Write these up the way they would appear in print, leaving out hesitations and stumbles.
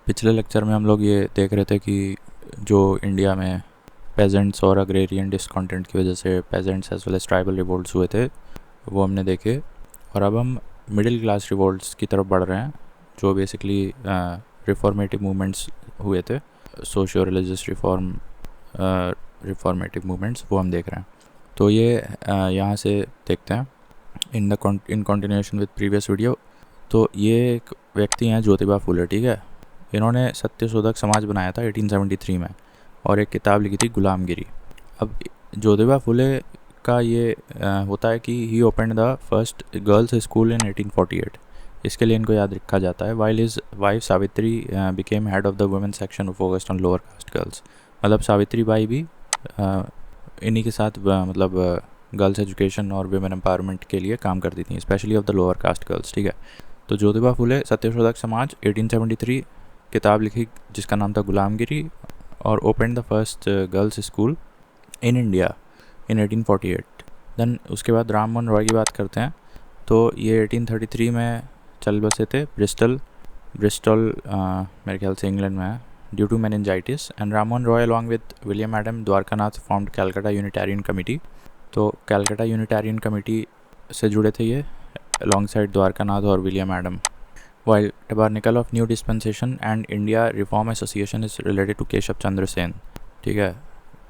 पिछले लेक्चर में हम लोग ये देख रहे थे कि जो इंडिया में पेजेंट्स और अग्रेरियन डिसकॉन्टेंट की वजह से peasants as well as tribal revolts हुए थे, वो हमने देखे। और अब हम मिडिल क्लास रिवोल्ट्स की तरफ बढ़ रहे हैं, जो बेसिकली रिफॉर्मेटिव मूवमेंट्स हुए थे, सोशियो रिलीजियस रिफॉर्मेटिव मूवमेंट्स, वो हम देख रहे हैं। तो ये यहाँ से देखते हैं in continuation with previous video. तो ये एक व्यक्ति हैं ज्योतिबा फुले, ठीक है। इन्होंने सत्यशोधक समाज बनाया था 1873 में और एक किताब लिखी थी गुलामगिरी। अब ज्योतिबा फुले का ये होता है कि he opened the first girls school in 1848। इसके लिए इनको याद रखा जाता है। While his wife Savitri became head of the women section focused on lower caste girls. मतलब सावित्री बाई भी इन्हीं के साथ मतलब गर्ल्स एजुकेशन और वुमेन एम्पावरमेंट के लिए काम करती थी, specially of the lower caste girls, ठीक है। तो ज्योतिबा फुले सत्यशोधक समाज 1873 किताब लिखी जिसका नाम था गुलामगिरी, और open the first girls school in India in 1848। Then उसके बाद राम मोहन रॉय की बात करते हैं। तो ये 1833 में चल बसे थे ब्रिस्टल मेरे ख्याल से इंग्लैंड में है, due to meningitis. And Ram Mohan Roy along with William Adam Dwarkanath formed Calcutta Unitarian Committee. तो कैलकाटा यूनिटेरियन कमेटी से जुड़े थे ये, अलॉन्ग साइड द्वारकानाथ और William Adam. While Tabernacle of New Dispensation and India Reform Association is related to Keshav Chandra Sen, ठीक है।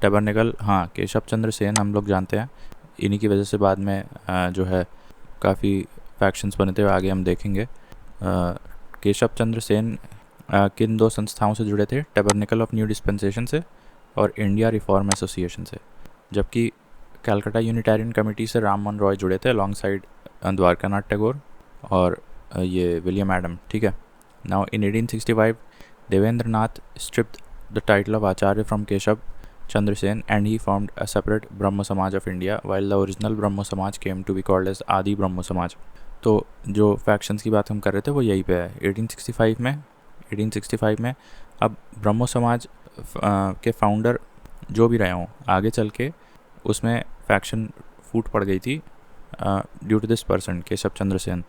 टैबरनेकल, हाँ, केशव चंद्र सेन हम लोग जानते हैं, इन्हीं की वजह से बाद में जो है काफ़ी फैक्शंस बने थे, आगे हम देखेंगे। केशव चंद्र सेन किन दो संस्थाओं से जुड़े थे? टैबरनेकल ऑफ न्यू डिस्पेंसेशन से और इंडिया रिफॉर्म एसोसिएशन से। जबकि कैलकाटा यूनिटेरियन कमेटी से राम मोहन रॉय जुड़े थे अलॉन्ग साइड द्वारकानाथ टैगोर और ये विलियम एडम, ठीक है। Now in 1865 Devendra Nath stripped the title of Acharya from Keshav Chandra Sen and he formed a separate Brahmo Samaj of India, while the original Brahmo Samaj came to be called as Adi Brahmo Samaj. तो जो फैक्शंस की बात हम कर रहे थे वो यहीं पे है 1865 में। अब ब्रह्म समाज के फाउंडर जो भी रहे हों, आगे चल के उसमें फैक्शन फूट पड़ गई थी due to this person Keshav Chandra Sen.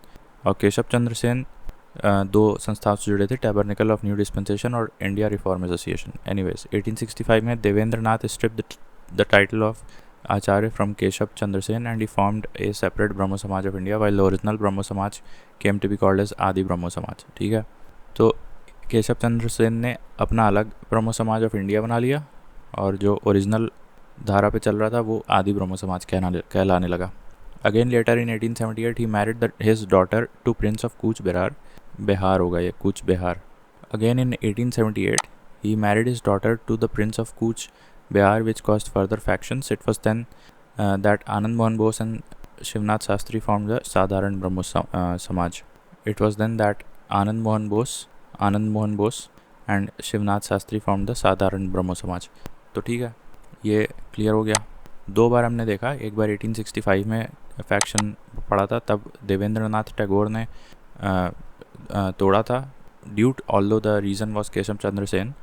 और केशव चंद्र सेन दो संस्थाओं से जुड़े थे, टैबरनेकल ऑफ न्यू डिस्पेंसेशन और इंडिया रिफॉर्म एसोसिएशन। एनीवेज 1865 में Devendra Nath stripped the title of Acharya from Keshav Chandra Sen and he formed a separate Brahmo Samaj of India, while the original Brahmo Samaj came to be called as Adi Brahmo समाज, ठीक है। तो केशव चंद्र सेन ने अपना अलग ब्रह्म समाज ऑफ इंडिया बना लिया और जो ओरिजिनल धारा पे चल रहा था वो आदि ब्रह्म समाज कहलाने लगा। Again later in 1878 he married his daughter to Prince of Cooch Behar, Bihar होगा ये, Cooch Behar. Again in 1878 he married his daughter to the Prince of Cooch Behar, which caused further factions. It was then that Anand Mohan Bose and Shivnath Shastri formed the Sadharan Brahmo Samaj. It was then that Anand Mohan Bose and Shivnath Shastri formed the Sadharan Brahmo Samaj. तो ठीक है, ये clear हो गया। दो बार हमने देखा, एक बार 1865 में फैक्शन पड़ा था, तब देवेंद्र नाथ टैगोर ने तोड़ा था, ड्यूट although the reason was Keshav Chandra Sen.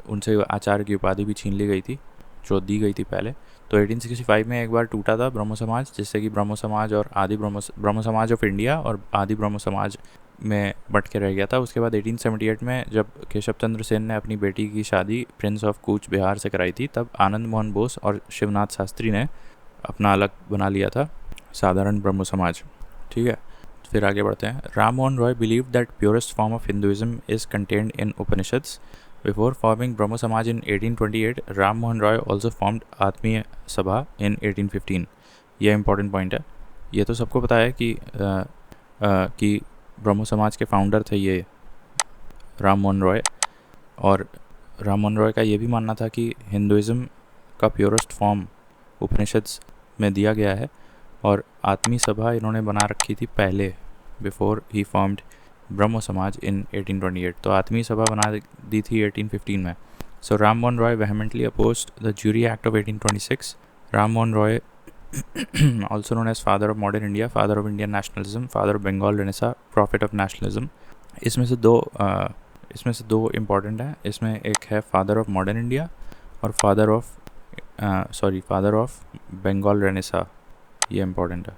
उनसे आचार्य की उपाधि भी छीन ली गई थी जो दी गई थी पहले। तो 1865 में एक बार टूटा था ब्रह्म समाज, जिससे कि ब्रह्म समाज और आदि ब्रह्म समाज ऑफ इंडिया और आदि ब्रह्म समाज में बट के रह गया था। उसके बाद 1878 में जब केशव चंद्र सेन ने अपनी बेटी की शादी प्रिंस ऑफ कूच बिहार से कराई थी, तब आनंद मोहन बोस और शिवनाथ शास्त्री ने अपना अलग बना लिया था साधारण ब्रह्म समाज, ठीक है। फिर आगे बढ़ते हैं। Ram Mohan Roy believe that purest form of Hinduism is contained in Upanishads. Before forming ब्रह्म समाज इन 1828 राम मोहन रॉय ऑल्सो फॉर्म्ड आत्मीय सभा इन 1815। यह इंपॉर्टेंट पॉइंट है। ये तो सबको पता है कि ब्रह्म समाज के फाउंडर थे ये राम मोहन रॉय, और राम मोहन रॉय का ये भी मानना था कि हिंदुइज़्म का प्योरेस्ट फॉर्म उपनिषद्स में दिया गया है, और आत्मी सभा इन्होंने बना रखी थी पहले, बिफोर ही फॉर्म्ड ब्रह्म समाज इन 1828। तो आत्मी सभा बना दी थी 1815 में। So Ram Mohan Roy vehemently opposed the jury act of 1826। Ram Mohan Roy also known as father of modern India, father of Indian nationalism, father of Bengal Renaissance, prophet of nationalism। इसमें से दो इम्पॉर्टेंट हैं। इसमें एक है फादर ऑफ मॉडर्न इंडिया और फादर ऑफ बंगाल रेनेसा। ये important है,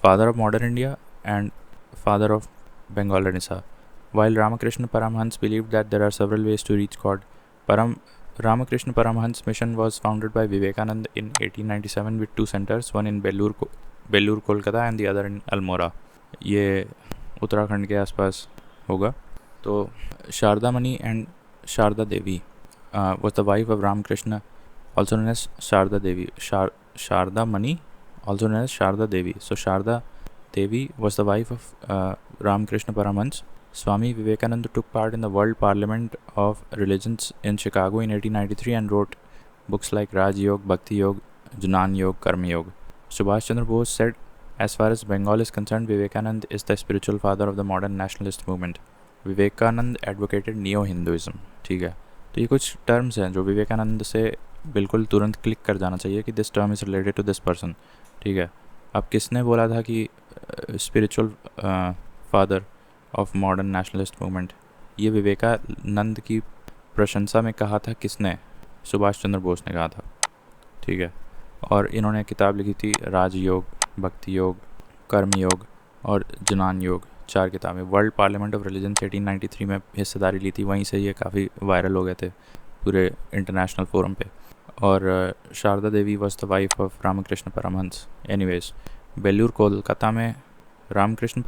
father of modern India and father of Bengal renaissance. While Ramakrishna Paramhans believed that there are several ways to reach God, Ramakrishna Paramhans mission was founded by Vivekanand in 1897 with two centers, one in Bellur Kolkata and the other in Almora. ये उत्तराखंड के आसपास होगा. तो शारदा मणि and Sharda Devi was the wife of Ramakrishna, also known as Sharda Devi. Sharda Mani, also known as Sharda Devi. So Sharda Devi was the wife of Ramakrishna Paramhans. Swami Vivekananda took part in the World Parliament of Religions in Chicago in 1893 and wrote books like Raj Yog, Bhakti Yog, Jnana Yog, Karma Yog. Subhash Chandra Bose said, as far as Bengal is concerned, Vivekananda is the spiritual father of the modern nationalist movement. Vivekananda advocated neo Hinduism. ठीक है, तो ये कुछ terms हैं जो विवेकानंद से बिल्कुल तुरंत क्लिक कर जाना चाहिए कि this term is related to this person. ठीक है, अब किसने बोला था कि spiritual father of modern nationalist movement, ये विवेकानंद की प्रशंसा में कहा था किसने? सुभाष चंद्र बोस ने कहा था. ठीक है, और इन्होंने किताब लिखी थी राजयोग, भक्ति योग, कर्म योग और जनान योग, 4 किताबें. वर्ल्ड पार्लियामेंट ऑफ रिलीजन 1893 में हिस्सेदारी ली थी, वहीं से ये काफ़ी वायरल हो गए थे पूरे इंटरनेशनल फोरम पे. और Sharada Devi was the wife of Ramakrishna Paramhansa. Anyways, Belur Kolkata में रामकृष्ण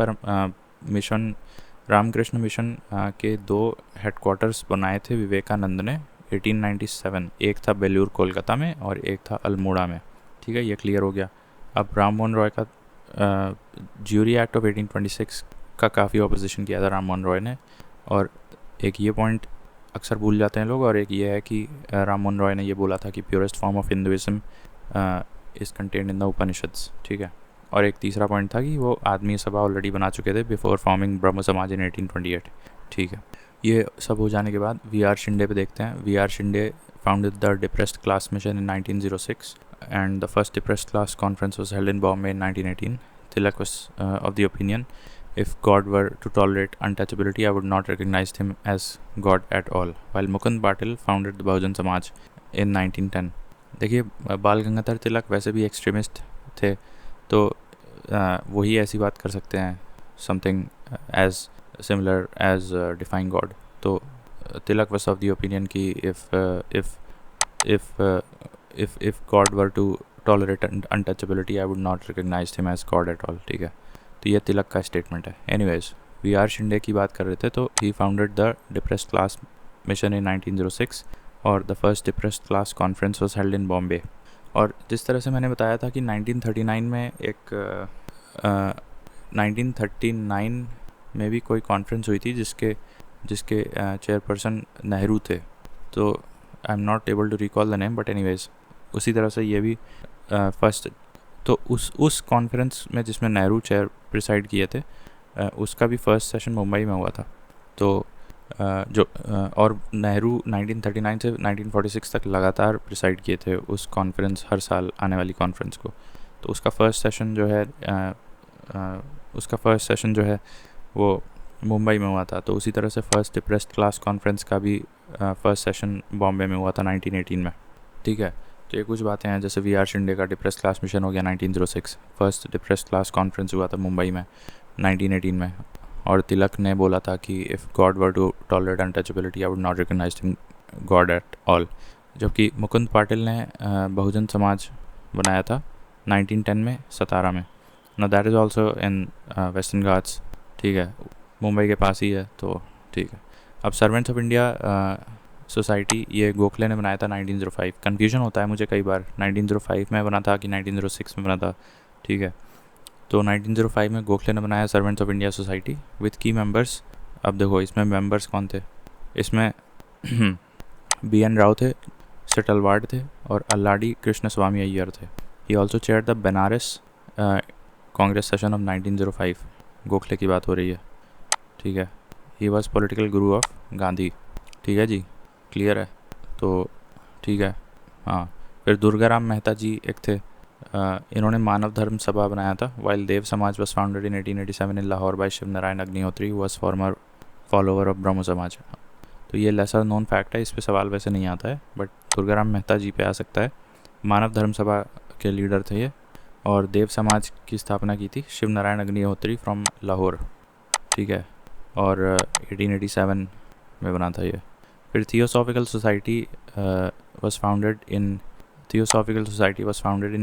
मिशन के 2 हेडक्वार्टर्स बनाए थे विवेकानंद ने 1897. एक था बेलूर कोलकाता में और एक था अल्मोड़ा में. ठीक है, ये क्लियर हो गया. अब राम मोहन रॉय का ज्यूरी एक्ट ऑफ 1826 का काफ़ी ऑपोजिशन किया था राम मोहन रॉय ने. और एक ये पॉइंट अक्सर भूल जाते हैं लोग, और एक ये है कि राम मोहन रॉय ने ये बोला था कि purest form of Hinduism is contained in the Upanishads. ठीक है, और एक तीसरा पॉइंट था कि वो आदमी सभा ऑलरेडी बना चुके थे बिफोर फॉर्मिंग ब्रह्म समाज इन 1828. ठीक है, ये सब हो जाने के बाद वी.आर. शिंदे पे देखते हैं. VR. Shinde founded the Depressed Class Mission in 1906 and the first Depressed Class Conference was held in Bombay in 1918. Tilak was of the opinion, if God were to tolerate untouchability, I would not recognize him as God at all. While Mukund Patil founded the Bahujan Samaj in 1910. देखिए, बाल गंगाधर तिलक वैसे भी extremist थे, तो वही ऐसी बात कर सकते हैं, something as similar as defying God. तो Tilak was of the opinion कि if God were to tolerate untouchability, I would not recognize him as God at all. ठीक है, तो ये तिलक का स्टेटमेंट है. Anyways, VR. शिंदे की बात कर रहे थे, तो he founded the depressed class mission in 1906 और the first depressed class conference was held in Bombay. और जिस तरह से मैंने बताया था कि 1939 में 1939 में भी कोई कॉन्फ्रेंस हुई थी जिसके चेयरपर्सन नेहरू थे. तो I am not able to recall the name, but anyways उसी तरह से ये भी फर्स्ट, तो उस कॉन्फ्रेंस में जिसमें नेहरू चेयर प्रिसाइड किए थे, उसका भी फर्स्ट सेशन मुंबई में हुआ था. तो और नेहरू 1939 से 1946 तक लगातार प्रिसाइड किए थे उस कॉन्फ्रेंस, हर साल आने वाली कॉन्फ्रेंस को. तो उसका फर्स्ट सेशन जो है वो मुंबई में हुआ था. तो उसी तरह से फर्स्ट डिप्रेस्ड क्लास कॉन्फ्रेंस का भी फर्स्ट सेशन बॉम्बे में हुआ था 1918 में. ठीक है, तो ये कुछ बातें हैं, जैसे वी.आर. शिंदे का डिप्रेस्ड क्लास मिशन हो गया 1906, फर्स्ट डिप्रेस्ड क्लास कॉन्फ्रेंस हुआ था मुंबई में 1918 में. और तिलक ने बोला था कि if God were to tolerate untouchability, I would not recognise him God at all. जबकि मुकुंद पाटिल ने बहुजन समाज बनाया था 1910 में सतारा में. ना that is also in western Ghats. ठीक है, मुंबई के पास ही है. तो ठीक है, अब सर्वेंट्स ऑफ इंडिया सोसाइटी ये गोखले ने बनाया था 1905. कन्फ्यूजन होता है मुझे कई बार, 1905 में बना था कि 1906 में बना था. ठीक है, तो 1905 में गोखले ने बनाया servants of India society with की मेंबर्स. अब देखो इसमें मेंबर्स कौन थे, इसमें B.N. राव थे, सेटलवाड थे और अल्लाडी कृष्ण स्वामी अय्यर थे. He also chair the Banaras Congress session of 1905. Gokhale की बात हो रही है. ठीक है, he was political Guru of Gandhi. ठीक है जी, क्लियर है. तो ठीक है, हाँ. फिर दुर्गाराम मेहता जी एक थे, इन्होंने मानव धर्म सभा बनाया था. While Dev Samaj was founded in 1887 in Lahore by Shiv Narayan Agnihotri was former follower of Brahmo Samaj. तो ये लेसर नोन फैक्ट है, इस पे सवाल वैसे नहीं आता है, बट दुर्गाराम मेहता जी पे आ सकता है. मानव धर्म सभा के लीडर थे ये, और देव समाज की स्थापना की थी शिव नारायण अग्निहोत्री फ्रॉम लाहौर. ठीक है, और 1887 में बना था ये। फिर theosophical society was founded in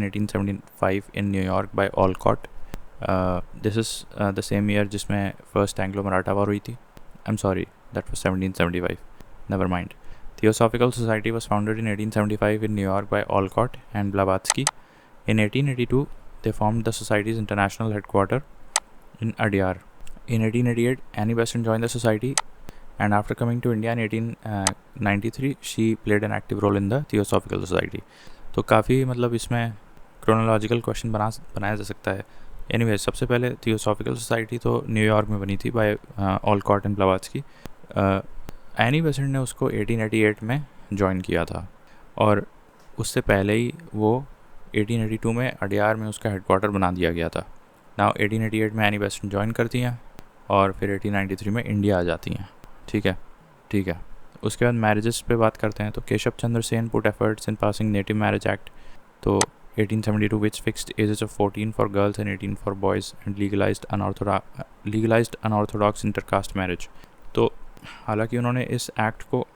1875 in New York by Olcott. This is the same year जिसमें फर्स्ट एंग्लो मराठा वॉर हुई थी। I'm sorry, that was 1775. Never mind. Theosophical Society was founded in 1875 in New York by Olcott and Blavatsky. In 1882, they formed the society's international headquarters in Adyar. In 1888, Annie Besant joined the society, and after coming to India in 1893, she played an active role in the Theosophical Society. तो काफ़ी मतलब इसमें chronological question बनाया जा सकता है। Anyway, सबसे पहले थियोसॉफिकल सोसाइटी तो न्यूयॉर्क में बनी थी by Olcott and Blavatsky. Annie Besant ने उसको 1888 में ज्वाइन किया था, और उससे पहले ही वो 1882 में अडयार में उसका हेडक्वार्टर बना दिया गया था। नाउ 1888 में एनी बेसेंट ज्वाइन करती हैं और फिर 1893 में इंडिया आ जाती हैं। ठीक है। उसके बाद मैरिजेस पे बात करते हैं। तो Keshav Chandra Sen put efforts in passing native marriage act, तो 1872 which fixed ages of 14 for girls and 18 for boys and legalized unorthodox intercaste marriage। तो हालांकि उन्होंने इस एक्ट को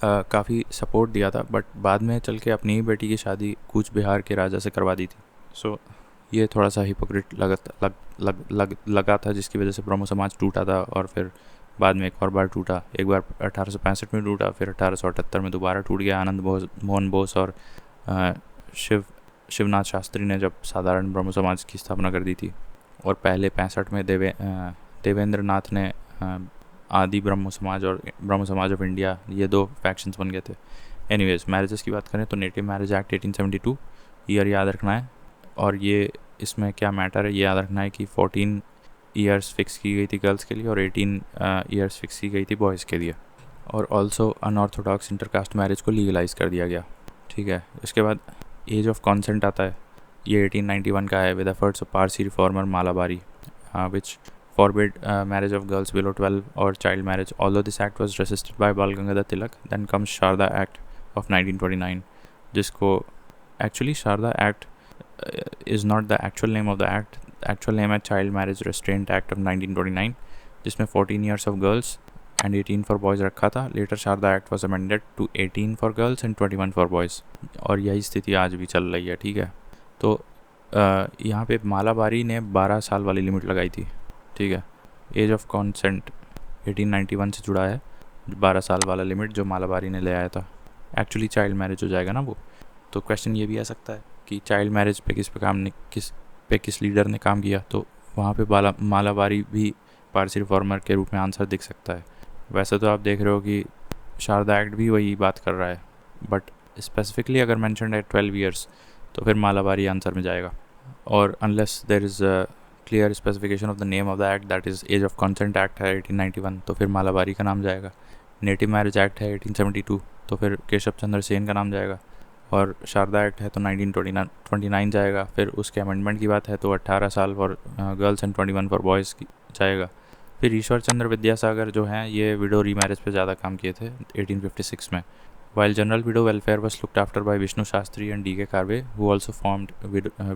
काफ़ी सपोर्ट दिया था, बट बाद में चल के अपनी ही बेटी की शादी कूच बिहार के राजा से करवा दी थी। सो ये थोड़ा सा हिपोक्रेट लगा था, जिसकी वजह से ब्रह्मो समाज टूटा था, और फिर बाद में एक और बार टूटा। एक बार 1865 में टूटा, फिर 1878 में दोबारा टूट गया। आनंद मोहन बोस और शिवनाथ शास्त्री ने जब साधारण ब्रह्म समाज की स्थापना कर दी थी, और पहले 65 में देवेंद्र नाथ ने आदि ब्रह्म समाज और ब्रह्म समाज ऑफ इंडिया, ये दो फैक्शंस बन गए थे। एनीवेज, मैरिजेस की बात करें तो नेटिव मैरिज एक्ट 1872 ईयर याद रखना है, और ये इसमें क्या मैटर है ये याद रखना है कि 14 ईयर्स फिक्स की गई थी गर्ल्स के लिए और 18 ईयर्स फिक्स की गई थी बॉयज़ के लिए, और ऑल्सो अनऑर्थोडॉक्स इंटरकास्ट मैरिज को लीगलाइज कर दिया गया। ठीक है। इसके बाद एज ऑफ कॉन्सेंट आता है, ये 1891 का है, with efforts of Parsi reformer Malabari which forbid marriage of girls below 12 or child marriage. Although this act was resisted by Bal Gangadhar Tilak, then comes Sharda Act of 1929, जिसको actually Sharda Act is not the actual name of the act. The actual name है Child Marriage Restraint Act of 1929, जिसमें 14 years of girls and 18 for boys रखा था। Later Sharda Act was amended to 18 for girls and 21 for boys, और यही स्थिति आज भी चल रही है। ठीक है। तो यहाँ पे मालाबारी ने 12 साल वाली लिमिट लगाई थी। ठीक है। एज ऑफ कॉन्सेंट 1891 से जुड़ा है, 12 साल वाला लिमिट जो मालाबारी ने ले आया था। एक्चुअली चाइल्ड मैरिज हो जाएगा ना वो। तो क्वेश्चन ये भी आ सकता है कि चाइल्ड मैरिज पे किस लीडर ने काम किया, तो वहाँ पे मालाबारी भी पारसी रिफॉर्मर के रूप में आंसर दिख सकता है। वैसे तो आप देख रहे हो कि शारदा एक्ट भी वही बात कर रहा है, बट स्पेसिफिकली अगर मैंशनड है 12 ईयर्स तो फिर मालाबारी आंसर में जाएगा। और unless there is clear specification of the name of the act, that is age of consent act है 1891, तो फिर मालाबारी का नाम जाएगा। नेटिव मैरिज एक्ट है 1872, तो फिर केशव चंद्र सेन का नाम जाएगा। और शारदा एक्ट है तो 1929 जाएगा। फिर उसके अमेंडमेंट की बात है तो 18 साल for girls and 21 for boys जाएगा। फिर ईश्वर चंद्र विद्यासागर जो हैं ये विडो रीमैरिज पे ज़्यादा काम किए थे 1856 में। While general window welfare was looked after bye Vishnu Shastri and D.K. Karve, who also formed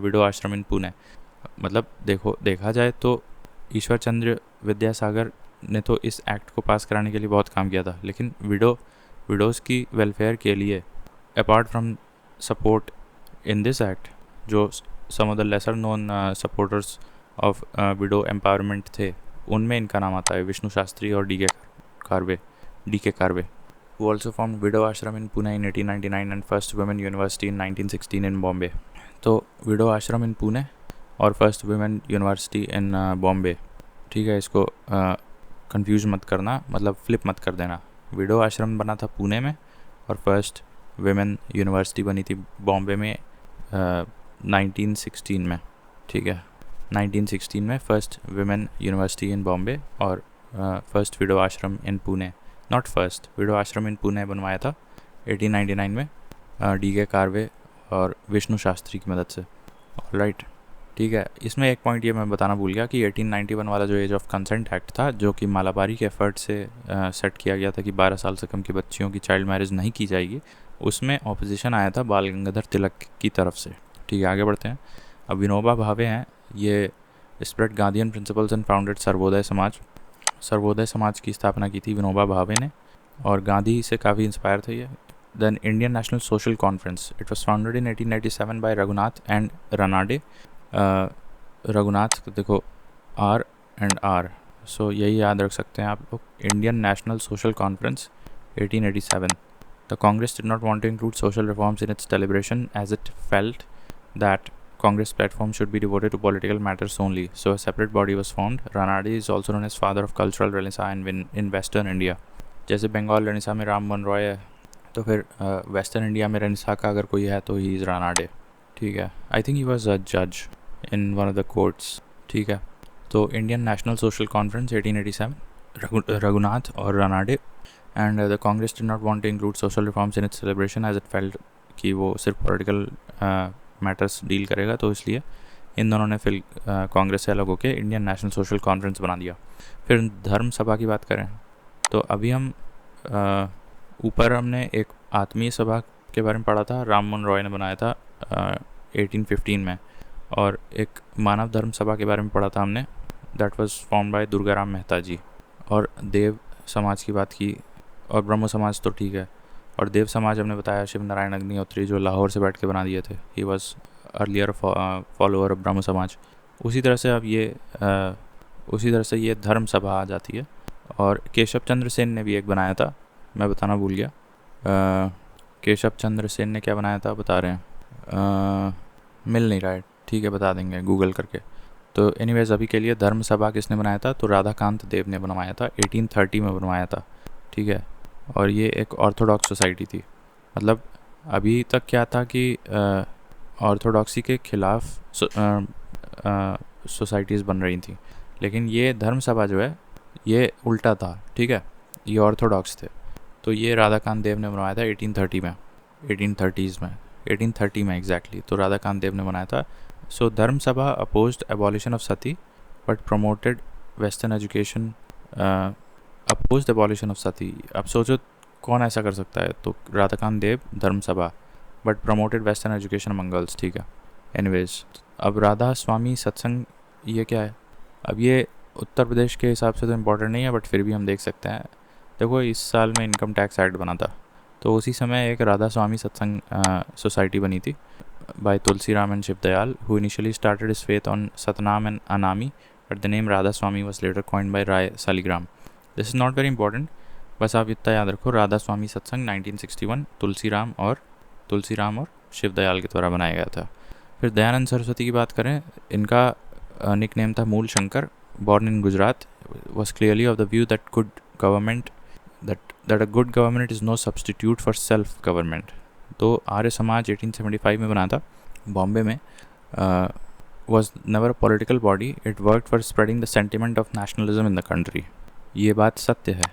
window आश्रम इन पुणे। मतलब देखा जाए तो ईश्वर चंद्र विद्यासागर ने तो इस एक्ट को पास कराने के लिए बहुत काम किया था, लेकिन विडोज़ की वेलफेयर के लिए apart from support in this act, जो some of the lesser known supporters of widow empowerment थे, उनमें इनका नाम आता है विष्णु शास्त्री और D.K. Karve, who also formed widow ashram in Pune in 1899 and first women university in 1916 in Bombay। तो window आश्रम इन पुणे और फर्स्ट वुमेन यूनिवर्सिटी इन बॉम्बे। ठीक है, इसको कंफ्यूज मत करना, मतलब फ्लिप मत कर देना। विडो आश्रम बना था पुणे में और फर्स्ट वुमेन यूनिवर्सिटी बनी थी बॉम्बे में 1916 में। ठीक है, 1916 में फर्स्ट वुमेन यूनिवर्सिटी इन बॉम्बे और फर्स्ट विडो आश्रम इन पुणे, नॉट फर्स्ट, विडो आश्रम इन पुणे बनवाया था 1899 में D.K. कार्वे और विष्णु शास्त्री की मदद से। ऑलराइट, ठीक है। इसमें एक पॉइंट ये मैं बताना भूल गया कि 1891 वाला जो एज ऑफ कंसेंट एक्ट था, जो कि मालाबारी के एफर्ट से सेट किया गया था कि 12 साल से कम की बच्चियों की चाइल्ड मैरिज नहीं की जाएगी, उसमें ऑपोजिशन आया था बाल गंगाधर तिलक की तरफ से। ठीक है, आगे बढ़ते हैं। अब विनोबा भावे हैं, ये spread Gandhian principles and founded Sarvodaya समाज। सर्वोदय समाज की स्थापना की थी विनोबा भावे ने, और गांधी से काफ़ी इंस्पायर थे ये। Then Indian national social conference, it was founded in 1897 bye Raghunath and Ranade. Raghunath देखो आर एंड आर, सो यही याद रख सकते हैं आप लोग। Indian national social conference 1887। The Congress did not want to include social reforms in its deliberation as it felt that Congress platform should be devoted to political matters only, so a separate body was formed. Ranade is also known as father of cultural renaissance in Western India. जैसे Bengal Renaissance में राम मोहन रॉय है, तो फिर western India में Renaissance का अगर कोई है तो ही इज़ रानाडे। ठीक है, I think he was a जज in one of the courts. ठीक है, तो Indian national social conference 1887, Raghunath और Ranade. And the Congress did not want to include social reforms in its celebration as it felt कि वो सिर्फ पॉलिटिकल मैटर्स डील करेगा, तो इसलिए इन दोनों ने फिर कांग्रेस से अलग होकर इंडियन नेशनल सोशल कॉन्फ्रेंस बना दिया। फिर धर्म सभा की बात करें तो अभी हम ऊपर हमने एक आत्मीय सभा के बारे में पढ़ा था, राम मोहन रॉय ने बनाया था 1815 में, और एक मानव धर्म सभा के बारे में पढ़ा था हमने, that was form by Durgaram Mehta ji. और देव समाज की बात की, और ब्रह्म समाज तो ठीक है, और देव समाज हमने बताया शिव नारायण अग्निहोत्री जो लाहौर से बैठ के बना दिए थे, he was earlier follower of Brahmo समाज। उसी तरह से अब ये धर्म सभा आ जाती है। और केशव चंद्र सेन ने भी एक बनाया था, मैं बताना भूल गया। केशव चंद्र सेन ने क्या बनाया था बता रहे हैं, मिल नहीं रहा है, ठीक है बता देंगे गूगल करके। तो एनीवेज अभी के लिए धर्म सभा किसने बनाया था, तो राधाकांत देव ने बनवाया था, 1830 में बनवाया था। ठीक है, और ये एक ऑर्थोडॉक्स सोसाइटी थी। मतलब अभी तक क्या था कि ऑर्थोडॉक्सी के खिलाफ सोसाइटीज़ बन रही थी, लेकिन ये धर्म सभा जो है ये उल्टा था। ठीक है, ये ऑर्थोडॉक्स थे, तो ये राधाकांत देव ने बनवाया था 1830 में, 1830 में एग्जैक्टली, तो राधाकांत देव ने बनाया था। So Dharma Sabha opposed abolition of sati but promoted western education, oppose abolition of sati. अब सोचो कौन ऐसा कर सकता है, तो राधाकांत देव धर्म सभा, but promoted western education among girls. ठीक है, एनीवेज अब राधा स्वामी सत्संग ये क्या है, अब ये उत्तर प्रदेश के हिसाब से तो इम्पोर्टेंट नहीं है, बट फिर भी हम देख सकते हैं। देखो इस साल में इनकम टैक्स एक्ट बना था, तो उसी समय एक राधा स्वामी सत्संग सोसाइटी बनी थी by Tulsiram and Shivdayal, who initially started his faith on Satnam and Anami, but the name Radha Swami was later coined by Rai Saligram. This is not very important, बस आप इतना याद रखो, राधा स्वामी सत्संग 1961 तुलसीराम और शिवदयाल के द्वारा बनाया गया था। फिर दयानंद सरस्वती की बात करें, इनका निक नेम था मूल Shankar, born in Gujarat, was clearly of the view that a good government is no substitute for self government। तो आर्य समाज 1875 में बना था बॉम्बे में, was never a political body, it worked for spreading the sentiment of nationalism in the country। ये बात सत्य है।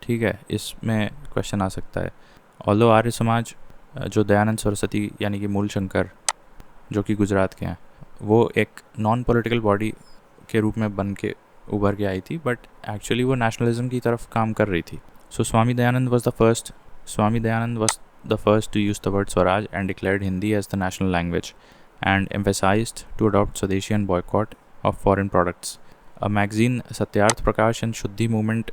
ठीक है, इसमें क्वेश्चन आ सकता है। ऑल्दो आर्य समाज जो दयानंद सरस्वती यानी कि मूल शंकर जो कि गुजरात के हैं, वो एक नॉन पॉलिटिकल बॉडी के रूप में बन के उभर के आई थी, बट एक्चुअली वो नेशनलिज्म की तरफ काम कर रही थी। So Swami Dayanand was the first to use the word swaraj and declared Hindi as the national language and emphasised to adopt swadeshi and boycott of foreign products. A magazine Satyarth Prakash and shuddhi movement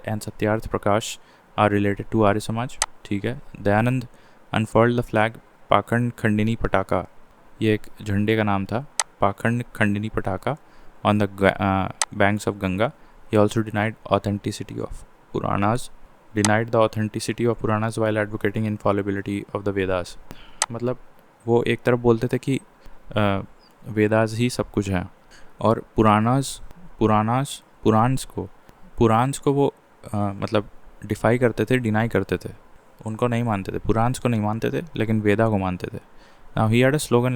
and Satyarth Prakash are related to Arya Samaj. ठीक है, Dayanand अनफर्ल्ड the flag पाखंड खंडिनी पटाखा, ये एक झंडे का नाम था, पाखंड खंडिनी पटाखा on the banks of Ganga। He also denied the authenticity of Puranas while advocating infallibility of the Vedas। मतलब वो एक तरफ बोलते थे कि वेदास ही सब कुछ है, और पुरान्स को वो मतलब डिफाई करते थे, डिनाई करते थे, उनको नहीं मानते थे, पुरान्स को नहीं मानते थे, लेकिन वेदा को मानते थे। Now he had a slogan,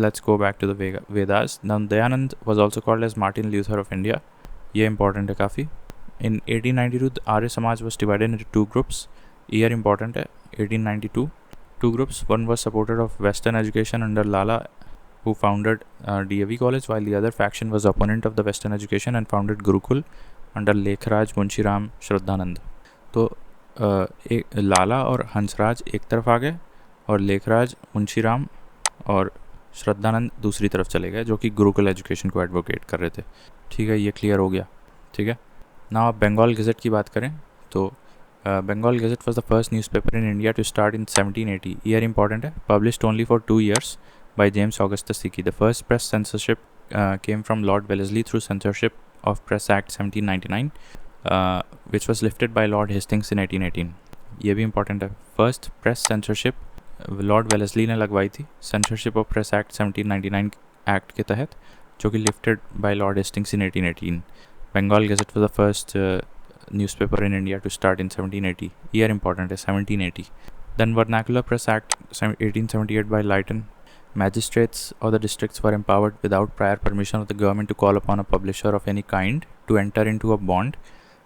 let's go back to the Vedas। Now Dayanand was also called as Martin Luther of India। ये important है काफ़ी। In 1892 the Arya Samaj was divided into two groups। Year important है 1892। Two groups, one was supporter of Western education under Lala, who founded DAV College, while the other faction was opponent of the Western education and founded Gurukul under Lekhraj, Munshiram, Shraddhanand। तो लाला और हंसराज एक तरफ आ गए, और लेखराज, मुंशीराम और श्रद्धानंद दूसरी तरफ चले गए, जो कि गुरुकुल एजुकेशन को एडवोकेट कर रहे थे। ठीक है, ये क्लियर हो गया। ठीक है, ना आप बंगाल गज़ट की बात करें तो Bengal gazette was the first newspaper in India to start in 1780। Year important है, published only for 2 years by James Augustus Hicky. The first press censorship came from Lord Wellesley through censorship of Press Act 1799, which was lifted by Lord Hastings in 1818। ये भी important है, first press censorship Lord Wellesley ने लगवाई थी censorship of press act 1799 act के तहत, जो कि lifted by Lord Hastings in 1818। Bengal gazette was the first newspaper in India to start in 1780। Year important है, 1780। Then vernacular press act 1878 by Lytton. Magistrates or the districts were empowered without prior permission of the government to call upon a publisher of any kind to enter into a bond,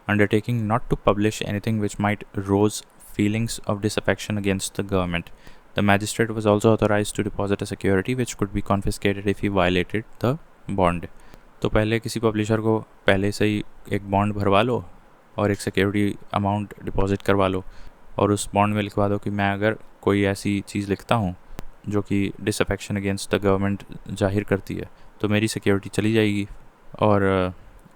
undertaking not to publish anything which might rouse feelings of disaffection against the government. The magistrate was also authorized to deposit a security which could be confiscated if he violated the bond. तो पहले किसी publisher को पहले से ही एक bond भरवा लो और एक सिक्योरिटी अमाउंट डिपॉजिट करवा लो, और उस बॉन्ड में लिखवा दो कि मैं अगर कोई ऐसी चीज़ लिखता हूँ जो कि डिसअफेक्शन अगेंस्ट द गवर्नमेंट जाहिर करती है, तो मेरी सिक्योरिटी चली जाएगी। और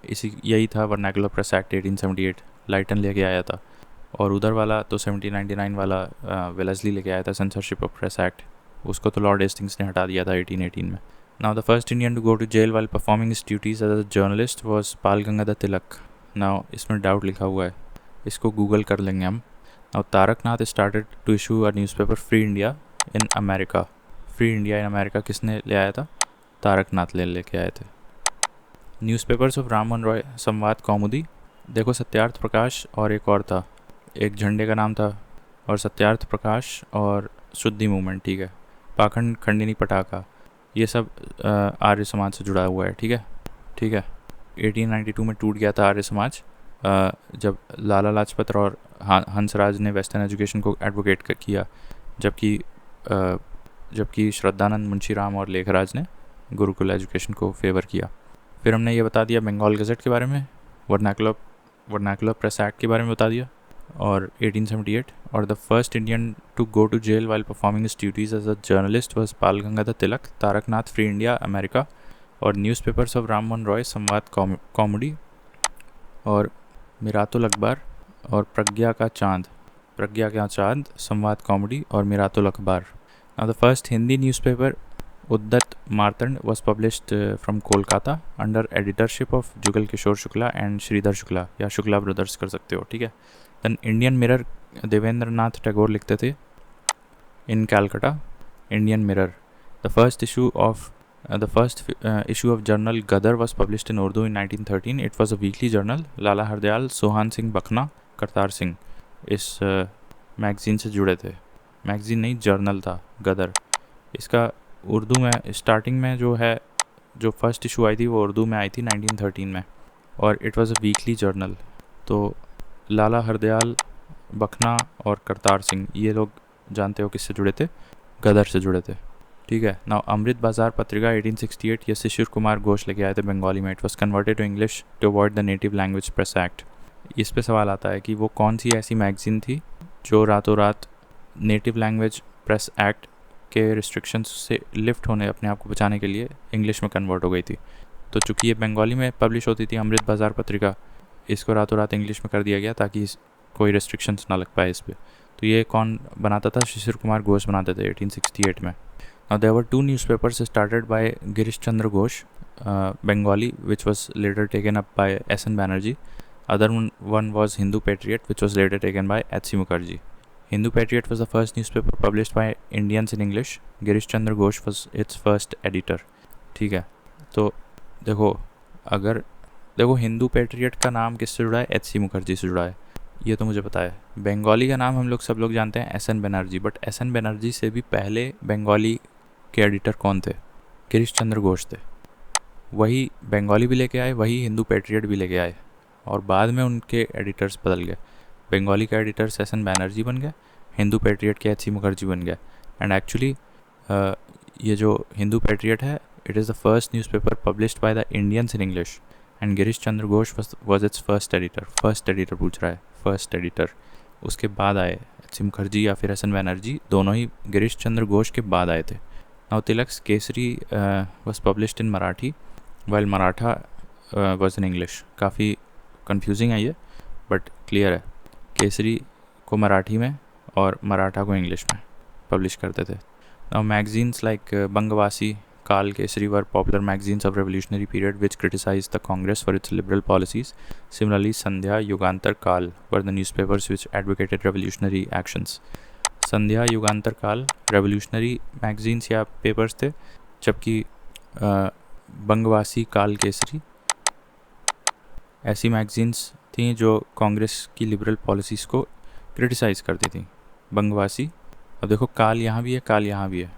यही था वर्नाकुलर प्रेस एक्ट 1878, लाइटन लेके आया था। और उधर वाला तो 1799 वाला वेलेस्ली लेके आया था, सेंसरशिप ऑफ प्रेस एक्ट, उसको तो लॉर्ड हेस्टिंग्स ने हटा दिया था 1818 में। Now the first Indian to go to jail while performing his duties as a journalist was Pal Gangadhar Tilak. Now इसमें डाउट लिखा हुआ है, इसको गूगल कर लेंगे हम। Now Taraknath started to issue a newspaper Free India in America. Free India in America किसने ले आया था? तारकनाथ लेके आए थे। न्यूज़पेपर्स ऑफ राममोहन रॉय, संवाद कौमुदी। देखो सत्यार्थ प्रकाश और एक और था, एक झंडे का नाम था, और सत्यार्थ प्रकाश और शुद्धि मूवमेंट। ठीक है, पाखंड खंडिनी पटाखा, ये सब आर्य समाज से जुड़ा हुआ है। ठीक है, ठीक है। 1892 में टूट गया था आर्य समाज, जब लाला लाजपत और हंसराज ने वेस्टर्न एजुकेशन को एडवोकेट किया, जबकि श्रद्धानंद, मुंशीराम और लेखराज ने गुरुकुल एजुकेशन को फेवर किया। फिर हमने ये बता दिया बंगाल गज़ट के बारे में, वर्नाकुलर प्रेस एक्ट के बारे में बता दिया, और 1878। और the first Indian to go to jail while performing his duties as a journalist was Pal Gangadhar Tilak. Taraknath, Free India America, और न्यूज़पेपर्स ऑफ राममोहन रॉय, संवाद कॉमेडी, और मिरातुल अखबार, और प्रज्ञा का चांद, संवाद कॉमेडी, और Miratul Akhbar. Now the first Hindi newspaper उद्दत Martand was published from Kolkata under editorship of Jugal Kishore Shukla and Shridhar Shukla, या शुक्ला ब्रदर्स कर सकते हो। ठीक है। Then Indian mirror, Devendra Nath Tagore लिखते थे in Calcutta. Indian mirror, the first issue of journal Ghadar was published in Urdu in 1913. It was a weekly journal. लाला हरदयाल, सोहान सिंह बखना, करतार सिंह इस मैगज़ीन से जुड़े थे। मैगज़ीन नहीं, जर्नल था गदर। इसका उर्दू में स्टार्टिंग में जो फर्स्ट इशू आई थी वो उर्दू में आई थी 1913 में, और it was a weekly journal. तो लाला हरदयाल, बखना और करतार सिंह, ये लोग जानते हो किससे जुड़े थे? गदर से जुड़े थे। ठीक है। नाउ अमृत बाज़ार पत्रिका 1868, ये शिशिर कुमार घोष लेके आए थे बंगाली में। It was converted to English to avoid the native language press act. इस पे सवाल आता है कि वो कौन सी ऐसी मैगज़ीन थी जो रातों रात नेटिव लैंग्वेज प्रेस एक्ट के रिस्ट्रिक्शंस से लिफ्ट होने, अपने आप को बचाने के लिए इंग्लिश में कन्वर्ट हो गई थी। तो चूँकि ये बंगाली में पब्लिश होती थी अमृत बाज़ार पत्रिका, इसको रातों रात इंग्लिश में कर दिया गया ताकि कोई रिस्ट्रिक्शंस ना लग पाए इस पर। तो ये कौन बनाता था? शिशिर कुमार घोष बनाते थे 1868 में। Now there were two newspapers started by Girish Chandra Ghosh, Bengali, which was later taken up by S.N. Banerjee. Other one was Hindu Patriot, which was later taken by H.C. Mukherjee. Hindu Patriot was the first newspaper published by Indians in English. Girish Chandra Ghosh was its first editor. ठीक है। तो देखो Hindu patriot का नाम किससे जुड़ा है? H.C. Mukherjee से जुड़ा है, ये तो मुझे पता है। बंगाली का नाम हम लोग सब लोग जानते हैं S.N. Banerjee, but S.N. Banerjee से भी पहले बंगाली के एडिटर कौन थे? गिरीश चंद्र घोष थे। वही बंगाली भी लेके आए, वही हिंदू पैट्रियट भी लेके आए, और बाद में उनके एडिटर्स बदल गए। बंगाली का एडिटर S.N. बैनर्जी बन गया, हिंदू पैट्रियट के H.C. मुखर्जी बन गया। एंड एक्चुअली ये जो हिंदू पैट्रियट है, it is the first newspaper published by the Indians in English, and Girish Chandra Ghosh was it's first editor पूछ रहा है, फर्स्ट एडिटर। उसके बाद आए H.C. मुखर्जी या फिर S.N. बैनर्जी, दोनों ही गिरीश चंद्र घोष के बाद आए थे। Now Tilak's Kesari was published in Marathi while Maratha was in English. काफ़ी confusing है ये बट क्लियर है. केसरी को मराठी में और मराठा को इंग्लिश में पब्लिश करते थे. Now magazines like Bangavasi, Kal Kesari were popular magazines of revolutionary period which criticized the Congress for its liberal policies. Similarly, Sandhya, Yugantar, Kal were the newspapers which advocated revolutionary actions. संध्या, युगांतर काल revolutionary magazines या papers थे, जबकि बंगवासी, काल केसरी ऐसी magazines थी जो कांग्रेस की liberal policies को क्रिटिसाइज़ करती थी. बंगवासी, अब देखो काल यहाँ भी है, काल यहाँ भी है,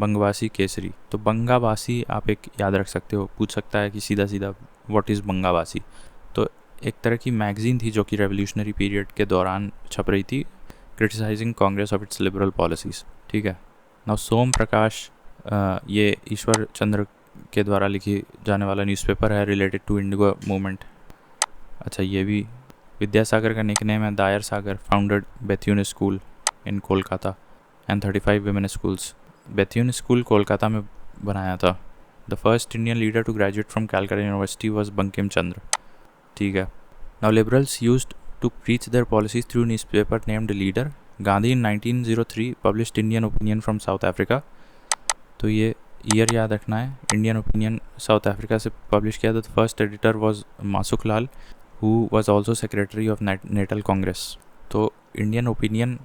बंगवासी, केसरी. तो बंगावासी आप एक याद रख सकते हो, पूछ सकता है कि सीधा सीधा व्हाट इज़ बंगावासी. तो एक तरह की मैगज़ीन थी जो कि रेवोल्यूशनरी पीरियड के दौरान छप रही थी, criticising Congress of its liberal policies. ठीक है. नाउ सोम प्रकाश, ये ईश्वर चंद्र के द्वारा लिखी जाने वाला न्यूज़पेपर है रिलेटेड टू इंडिगो मूवमेंट. अच्छा, ये भी विद्यासागर का निकनेम है Dayar Sagar. Founded Bethune school in Kolkata and 35 women schools. Bethune school Kolkata में बनाया था. The first Indian leader to graduate from Calcutta university was Bankim Chandra. ठीक है. Now liberals used to preach their policies through newspaper named Leader. Gandhi in 1903 published Indian Opinion from South Africa. तो ये year याद रखना है. इंडियन ओपिनियन साउथ अफ्रीका से publish किया था. First editor was Masuk Lal who was also secretary of Natal Congress. तो Indian opinion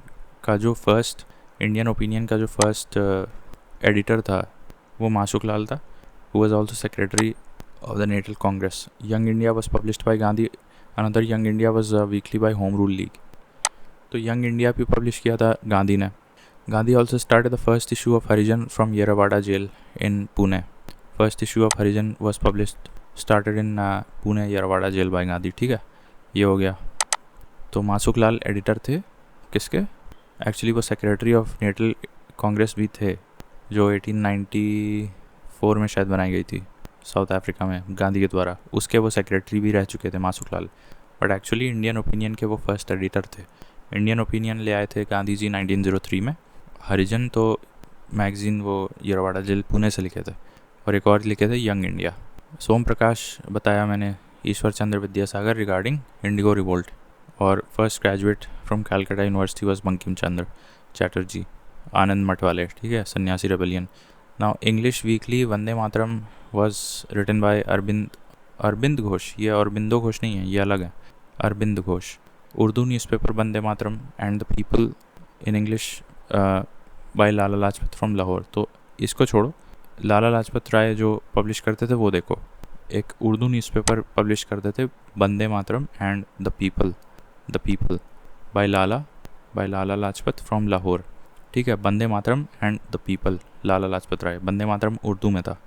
का जो फर्स्ट एडिटर था वो मासुक लाल था, who was also secretary of the Natal Congress. Young India was published by Gandhi. Another Young India was weekly by Home Rule League. तो Young India भी publish किया था गांधी ने. Gandhi also started the first issue of Harijan from Yerwada jail in Pune. First issue of Harijan was published started in Pune Yerwada jail by Gandhi. ठीक है, ये हो गया. तो मासुक लाल एडिटर थे किसके? एक्चुअली वो सेक्रेटरी ऑफ नेटल कांग्रेस भी थे जो 1894 में शायद बनाई गई थी साउथ अफ्रीका में गांधी के द्वारा. उसके वो सेक्रेटरी भी रह चुके थे मासुक लाल, बट एक्चुअली इंडियन ओपिनियन के वो फर्स्ट एडिटर थे. इंडियन ओपिनियन ले आए थे गांधी जी 1903 में. हरिजन तो मैगज़ीन वो येरवाड़ा जेल पुणे से लिखे थे, और एक और लिखे थे यंग इंडिया. सोम प्रकाश बताया मैंने. Ishwar Chandra Vidyasagar regarding indigo revolt. और first graduate from Calcutta university was Bankim Chandra Chatterjee. Anand Math वाले. ठीक है, sanyasi rebellion. Now English weekly Vande Mataram was written by Arvind Ghosh. ये अरविंदो घोष नहीं है, ये अलग है, Arvind Ghosh. Urdu newspaper Vande Mataram and the people in English by Lala Lajpat from Lahore. तो इसको छोड़ो, लाला लाजपत राय जो पब्लिश करते थे वो देखो. एक उर्दू न्यूज़पेपर पब्लिश करते थे Vande Mataram and the people by Lala Lajpat from Lahore. ठीक है, Vande Mataram and the people, Lala Lajpat Rai. Vande Mataram Urdu में था.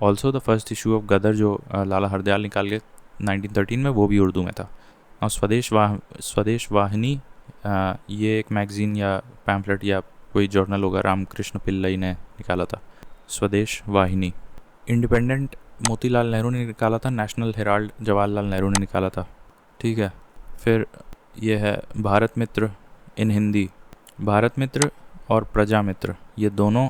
Also the first issue of Ghadar जो लाला हरदयाल निकाल के 1913 में, वो भी उर्दू में था. और स्वदेश वाहिनी, ये एक मैगज़ीन या पैम्फलेट या कोई जर्नल होगा, रामकृष्ण पिल्लई ने निकाला था. स्वदेश वाहिनी. इंडिपेंडेंट मोतीलाल नेहरू ने निकाला था. नेशनल हेराल्ड जवाहरलाल नेहरू ने निकाला था. ठीक है. फिर ये है भारत मित्र इन हिंदी. भारत मित्र और प्रजा मित्र, ये दोनों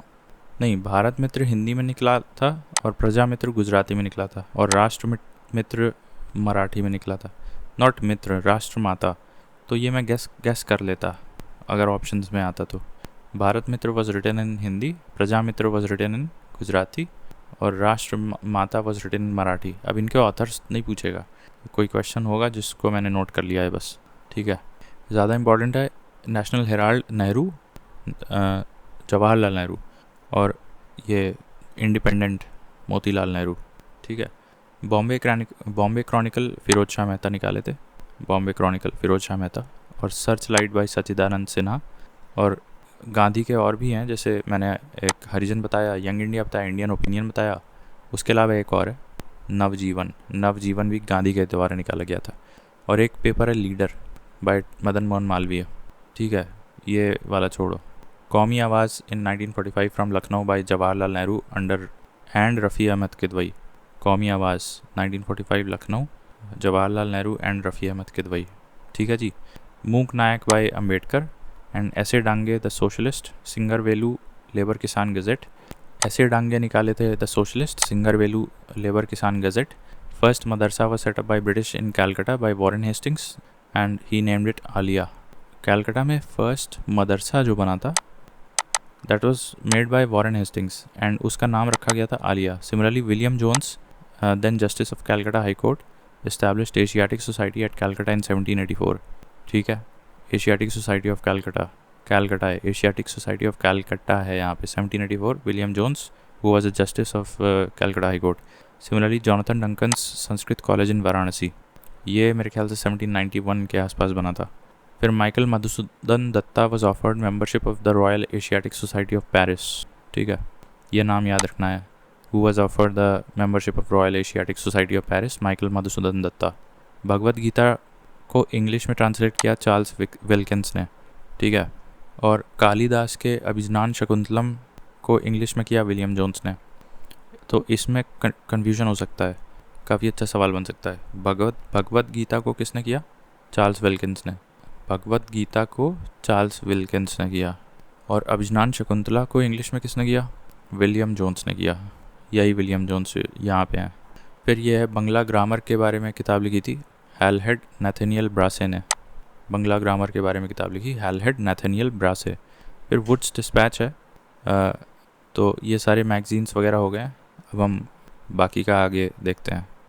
नहीं, भारत मित्र हिंदी में निकला था और प्रजा मित्र गुजराती में निकला था, और राष्ट्र मित्र मराठी में निकला था. नॉट मित्र, राष्ट्र माता. तो ये मैं गैस कर लेता अगर ऑप्शंस में आता तो. भारत मित्र वॉज रिटन इन हिंदी, प्रजा मित्र वॉज रिटन इन गुजराती, और राष्ट्र माता वॉज रिटन इन मराठी. अब इनके ऑथर्स नहीं पूछेगा, कोई क्वेश्चन होगा जिसको मैंने नोट कर लिया है बस. ठीक है, ज़्यादा इंपॉर्टेंट है नेशनल हेराल्ड नेहरू, जवाहरलाल नेहरू, और ये इंडिपेंडेंट मोतीलाल नेहरू. ठीक है. बॉम्बे क्रॉनिकल फिरोज शाह मेहता निकाले थे. बॉम्बे क्रॉनिकल फिरोज शाह मेहता. और सर्च लाइट बाय सच्चिदानंद सिन्हा. और गांधी के और भी हैं, जैसे मैंने एक हरिजन बताया, यंग इंडिया बताया, इंडियन ओपिनियन बताया. उसके अलावा एक और है नवजीवन भी गांधी के द्वारा निकाला गया था. और एक पेपर है लीडर बाय मदन मोहन मालवीय. ठीक है, ये वाला छोड़ो. Qaumi Awaz in 1945 from Lucknow by Jawaharlal Nehru under and Rafi Ahmed Kidwai. Qaumi Awaz 1945 Lucknow, Jawaharlal Nehru and Rafi Ahmed Kidwai. ठीक है जी. Mook Nayak by Ambedkar and S A Dange the socialist. Singaravelu labour Kisan gazette. S A Dange निकाले थे the socialist, Singaravelu labour Kisan gazette. First madrasa was set up by British in Calcutta by Warren Hastings and he named it Aliya. Calcutta में first मदरसा जो बना था that was made by Warren Hastings and उसका नाम रखा गया था Aliya. Similarly William Jones, then justice of Calcutta High Court, established Asiatic Society at Calcutta in 1784। ठीक है, Asiatic Society of Calcutta, Calcutta है, एशियाटिक सोसाइटी ऑफ कैलकटा है यहाँ पे 1784। William Jones who was a justice of Calcutta High Court. Similarly Jonathan Duncan's Sanskrit college in Varanasi, ये मेरे ख्याल से 1791 के आसपास बना था। फिर Michael Madhusudan Dutta was offered membership of the Royal Asiatic Society of Paris. ठीक है, ये नाम याद रखना है। Who was offered the membership of Royal Asiatic Society of Paris, Michael Madhusudan Dutta. Bhagavad Gita को इंग्लिश में ट्रांसलेट किया चार्ल्स विल्किंस ने। ठीक है, और कालिदास के अभिज्ञान शकुंतलम को इंग्लिश में किया विलियम जोन्स ने। तो इसमें कन्फ्यूजन हो सकता है, काफ़ी अच्छा सवाल बन सकता है। भगवद गीता को किसने किया? चार्ल्स विल्किंस ने। भगवद गीता को चार्ल्स विल्किंस ने किया। और अभिज्ञान शकुंतला को इंग्लिश में किसने किया? विलियम जोन्स ने किया। यही विलियम जोन्स यहाँ पे हैं। फिर यह है बंगला ग्रामर के बारे में किताब लिखी थी हैलहेड नैथेनियल ब्रासे ने। बंगला ग्रामर के बारे में किताब लिखी हैलहेड नैथेनियल ब्रासे। फिर वुड्स डिस्पैच है। तो ये सारे मैगजीन्स वगैरह हो गए। अब हम बाकी का आगे देखते हैं।